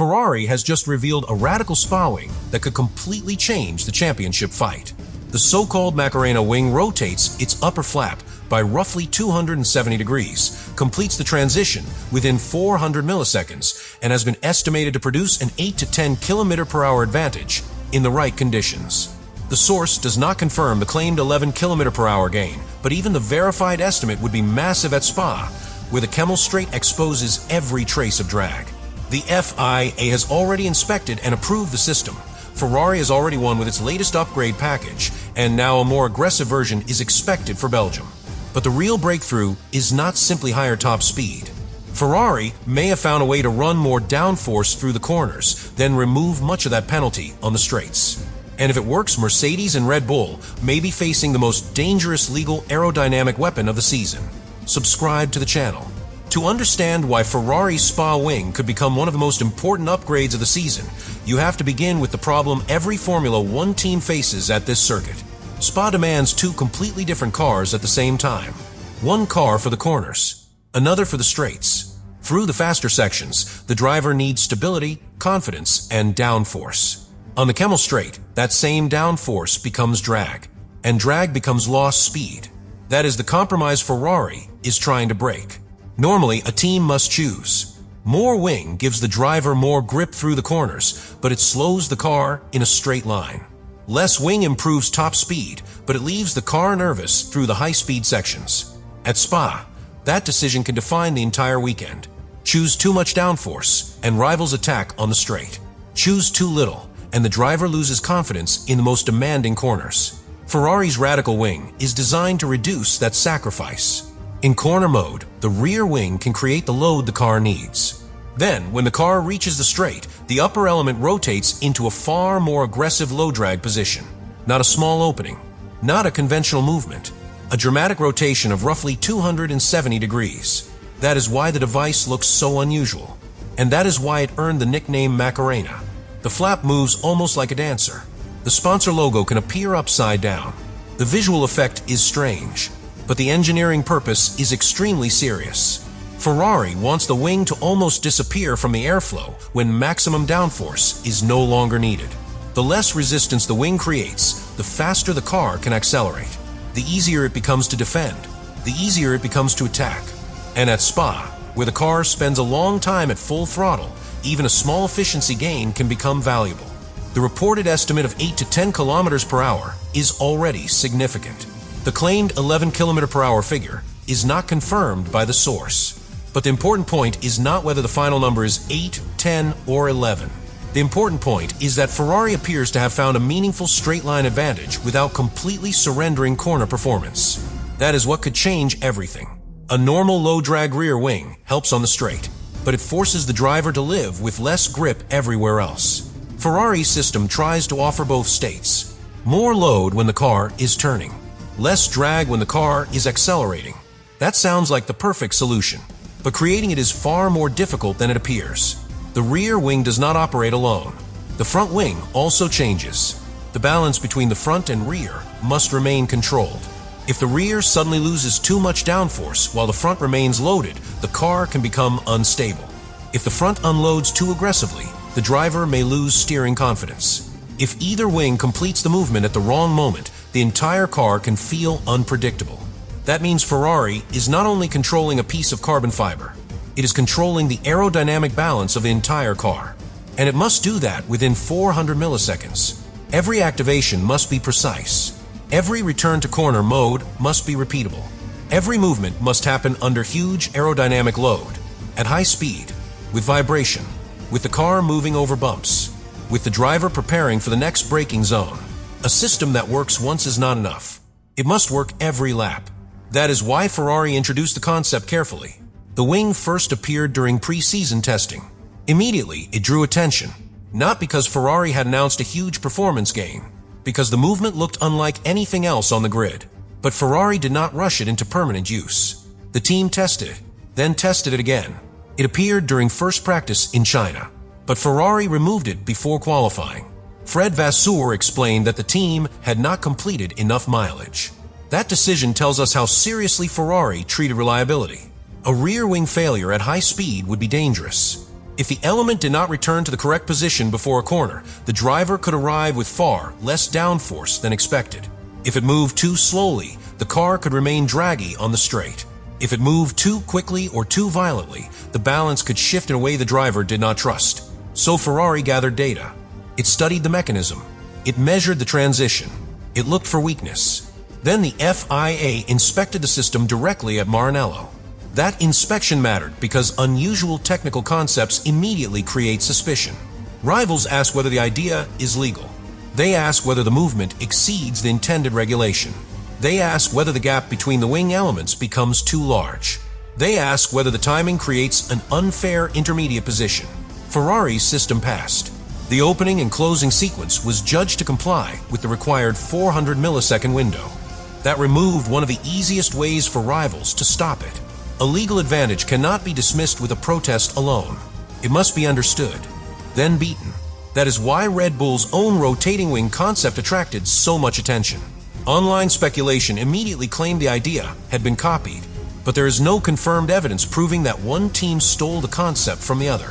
Ferrari has just revealed a radical Spa wing that could completely change the championship fight. The so-called Macarena wing rotates its upper flap by roughly 270 degrees, completes the transition within 400 milliseconds, and has been estimated to produce an 8 to 10 km/h advantage in the right conditions. The source does not confirm the claimed 11 km/h gain, but even the verified estimate would be massive at Spa, where the Kemmel Straight exposes every trace of drag. The FIA has already inspected and approved the system. Ferrari has already won with its latest upgrade package, and now a more aggressive version is expected for Belgium. But the real breakthrough is not simply higher top speed. Ferrari may have found a way to run more downforce through the corners, then remove much of that penalty on the straights. And if it works, Mercedes and Red Bull may be facing the most dangerous legal aerodynamic weapon of the season. Subscribe to the channel to understand why Ferrari's Spa wing could become one of the most important upgrades of the season. You have to begin with the problem every Formula One team faces at this circuit. Spa demands two completely different cars at the same time. One car for the corners, another for the straights. Through the faster sections, the driver needs stability, confidence, and downforce. On the Kemmel Straight, that same downforce becomes drag, and drag becomes lost speed. That is the compromise Ferrari is trying to break. Normally, a team must choose. More wing gives the driver more grip through the corners, but it slows the car in a straight line. Less wing improves top speed, but it leaves the car nervous through the high-speed sections. At Spa, that decision can define the entire weekend. Choose too much downforce, and rivals attack on the straight. Choose too little, and the driver loses confidence in the most demanding corners. Ferrari's radical wing is designed to reduce that sacrifice. In corner mode, the rear wing can create the load the car needs. Then, when the car reaches the straight, the upper element rotates into a far more aggressive low drag position. Not a small opening, not a conventional movement, a dramatic rotation of roughly 270 degrees. That is why the device looks so unusual. And that is why it earned the nickname Macarena. The flap moves almost like a dancer. The sponsor logo can appear upside down. The visual effect is strange, but the engineering purpose is extremely serious. Ferrari wants the wing to almost disappear from the airflow when maximum downforce is no longer needed. The less resistance the wing creates, the faster the car can accelerate. The easier it becomes to defend, the easier it becomes to attack. And at Spa, where the car spends a long time at full throttle, even a small efficiency gain can become valuable. The reported estimate of 8 to 10 km/h is already significant. The claimed 11 km/h figure is not confirmed by the source. But the important point is not whether the final number is 8, 10, or 11. The important point is that Ferrari appears to have found a meaningful straight line advantage without completely surrendering corner performance. That is what could change everything. A normal low-drag rear wing helps on the straight, but it forces the driver to live with less grip everywhere else. Ferrari's system tries to offer both states. More load when the car is turning, less drag when the car is accelerating. That sounds like the perfect solution, but creating it is far more difficult than it appears. The rear wing does not operate alone. The front wing also changes. The balance between the front and rear must remain controlled. If the rear suddenly loses too much downforce while the front remains loaded, the car can become unstable. If the front unloads too aggressively, the driver may lose steering confidence. If either wing completes the movement at the wrong moment, the entire car can feel unpredictable. That means Ferrari is not only controlling a piece of carbon fiber, it is controlling the aerodynamic balance of the entire car. And it must do that within 400 milliseconds. Every activation must be precise. Every return to corner mode must be repeatable. Every movement must happen under huge aerodynamic load, at high speed, with vibration, with the car moving over bumps, with the driver preparing for the next braking zone. A system that works once is not enough. It must work every lap. That is why Ferrari introduced the concept carefully. The wing first appeared during pre-season testing. Immediately, it drew attention, not because Ferrari had announced a huge performance gain, because the movement looked unlike anything else on the grid. But Ferrari did not rush it into permanent use. The team tested it, then tested it again. It appeared during first practice in China, but Ferrari removed it before qualifying. Fred Vasseur explained that the team had not completed enough mileage. That decision tells us how seriously Ferrari treated reliability. A rear wing failure at high speed would be dangerous. If the element did not return to the correct position before a corner, the driver could arrive with far less downforce than expected. If it moved too slowly, the car could remain draggy on the straight. If it moved too quickly or too violently, the balance could shift in a way the driver did not trust. So Ferrari gathered data. It studied the mechanism. It measured the transition. It looked for weakness. Then the FIA inspected the system directly at Maranello. That inspection mattered because unusual technical concepts immediately create suspicion. Rivals ask whether the idea is legal. They ask whether the movement exceeds the intended regulation. They ask whether the gap between the wing elements becomes too large. They ask whether the timing creates an unfair intermediate position. Ferrari's system passed. The opening and closing sequence was judged to comply with the required 400 millisecond window. That removed one of the easiest ways for rivals to stop it. A legal advantage cannot be dismissed with a protest alone. It must be understood, then beaten. That is why Red Bull's own rotating wing concept attracted so much attention. Online speculation immediately claimed the idea had been copied, but there is no confirmed evidence proving that one team stole the concept from the other.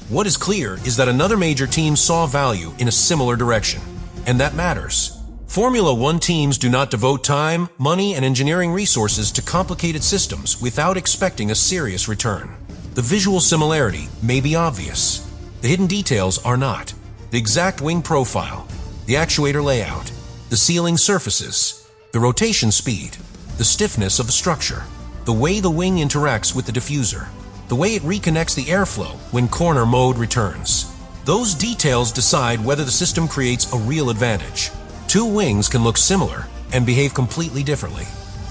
What is clear is that another major team saw value in a similar direction, and that matters. Formula One teams do not devote time, money, and engineering resources to complicated systems without expecting a serious return. The visual similarity may be obvious. The hidden details are not. The exact wing profile, the actuator layout, the sealing surfaces, the rotation speed, the stiffness of the structure, the way the wing interacts with the diffuser, the way it reconnects the airflow when corner mode returns. Those details decide whether the system creates a real advantage. Two wings can look similar and behave completely differently.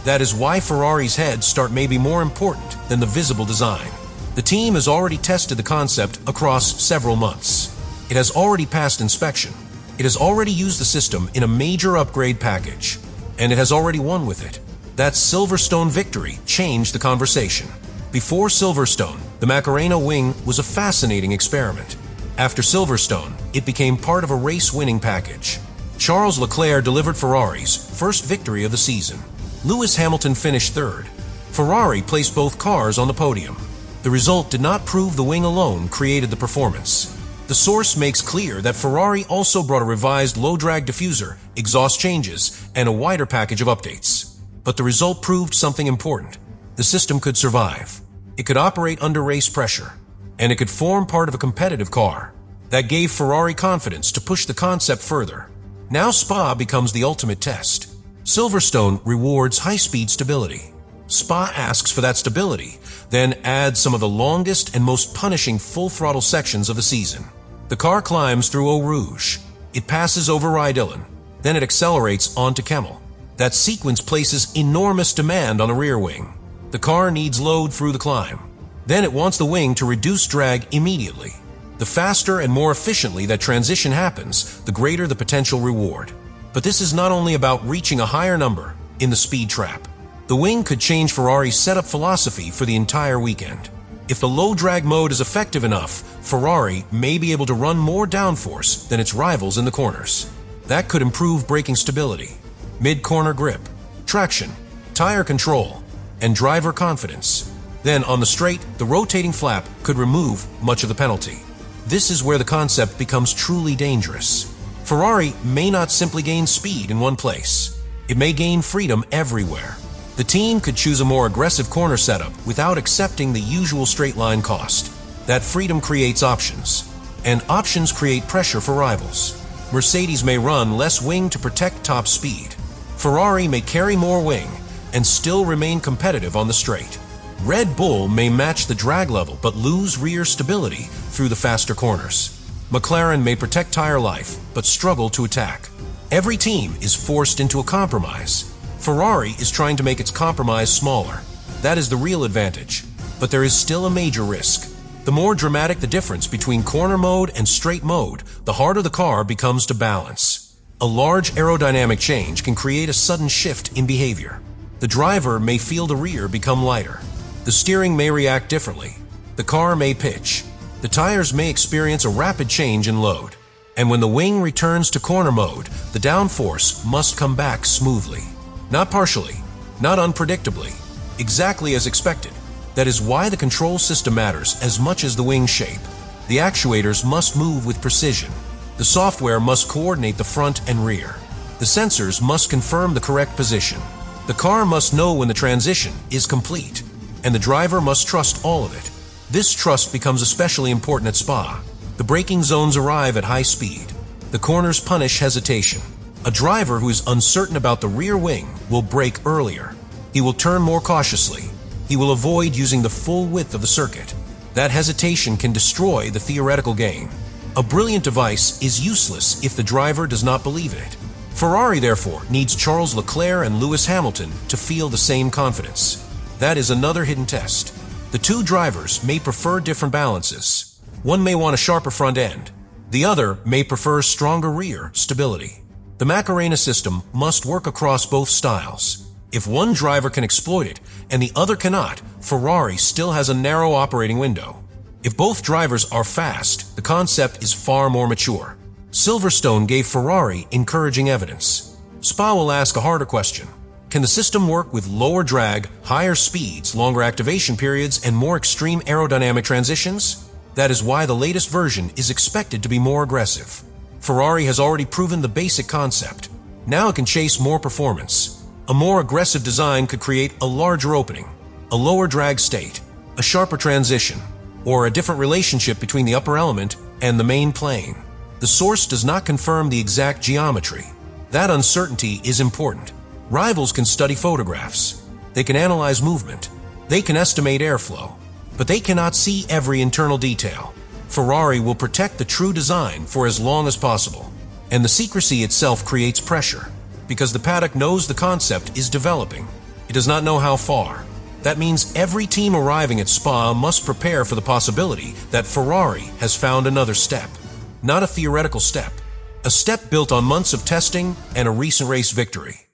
That is why Ferrari's head start may be more important than the visible design. The team has already tested the concept across several months. It has already passed inspection. It has already used the system in a major upgrade package. And it has already won with it. That Silverstone victory changed the conversation. Before Silverstone, the Macarena wing was a fascinating experiment. After Silverstone, it became part of a race-winning package. Charles Leclerc delivered Ferrari's first victory of the season. Lewis Hamilton finished third. Ferrari placed both cars on the podium. The result did not prove the wing alone created the performance. The source makes clear that Ferrari also brought a revised low-drag diffuser, exhaust changes, and a wider package of updates. But the result proved something important. The system could survive. It could operate under race pressure. And it could form part of a competitive car. That gave Ferrari confidence to push the concept further. Now Spa becomes the ultimate test. Silverstone rewards high-speed stability. Spa asks for that stability, then adds some of the longest and most punishing full-throttle sections of the season. The car climbs through Eau Rouge. It passes over Rydillon. Then it accelerates onto Kemmel. That sequence places enormous demand on the rear wing. The car needs load through the climb. Then it wants the wing to reduce drag immediately. The faster and more efficiently that transition happens, the greater the potential reward. But this is not only about reaching a higher number in the speed trap. The wing could change Ferrari's setup philosophy for the entire weekend. If the low drag mode is effective enough, Ferrari may be able to run more downforce than its rivals in the corners. That could improve braking stability, mid-corner grip, traction, tire control, and driver confidence. Then on the straight, the rotating flap could remove much of the penalty. This is where the concept becomes truly dangerous. Ferrari may not simply gain speed in one place. It may gain freedom everywhere. The team could choose a more aggressive corner setup without accepting the usual straight line cost. That freedom creates options, and options create pressure for rivals. Mercedes may run less wing to protect top speed. Ferrari may carry more wing and still remain competitive on the straight. Red Bull may match the drag level but lose rear stability through the faster corners. McLaren may protect tire life but struggle to attack. Every team is forced into a compromise. Ferrari is trying to make its compromise smaller. That is the real advantage. But there is still a major risk. The more dramatic the difference between corner mode and straight mode, the harder the car becomes to balance. A large aerodynamic change can create a sudden shift in behavior. The driver may feel the rear become lighter. The steering may react differently. The car may pitch. The tires may experience a rapid change in load. And when the wing returns to corner mode, the downforce must come back smoothly. Not partially, not unpredictably, exactly as expected. That is why the control system matters as much as the wing shape. The actuators must move with precision. The software must coordinate the front and rear. The sensors must confirm the correct position. The car must know when the transition is complete, and the driver must trust all of it. This trust becomes especially important at Spa. The braking zones arrive at high speed. The corners punish hesitation. A driver who is uncertain about the rear wing will brake earlier. He will turn more cautiously. He will avoid using the full width of the circuit. That hesitation can destroy the theoretical gain. A brilliant device is useless if the driver does not believe in it. Ferrari, therefore, needs Charles Leclerc and Lewis Hamilton to feel the same confidence. That is another hidden test. The two drivers may prefer different balances. One may want a sharper front end. The other may prefer stronger rear stability. The Macarena system must work across both styles. If one driver can exploit it and the other cannot, Ferrari still has a narrow operating window. If both drivers are fast, the concept is far more mature. Silverstone gave Ferrari encouraging evidence. Spa will ask a harder question. Can the system work with lower drag, higher speeds, longer activation periods, and more extreme aerodynamic transitions? That is why the latest version is expected to be more aggressive. Ferrari has already proven the basic concept. Now it can chase more performance. A more aggressive design could create a larger opening, a lower drag state, a sharper transition, or a different relationship between the upper element and the main plane. The source does not confirm the exact geometry. That uncertainty is important. Rivals can study photographs. They can analyze movement. They can estimate airflow. But they cannot see every internal detail. Ferrari will protect the true design for as long as possible. And the secrecy itself creates pressure, because the paddock knows the concept is developing. It does not know how far. That means every team arriving at Spa must prepare for the possibility that Ferrari has found another step. Not a theoretical step. A step built on months of testing and a recent race victory.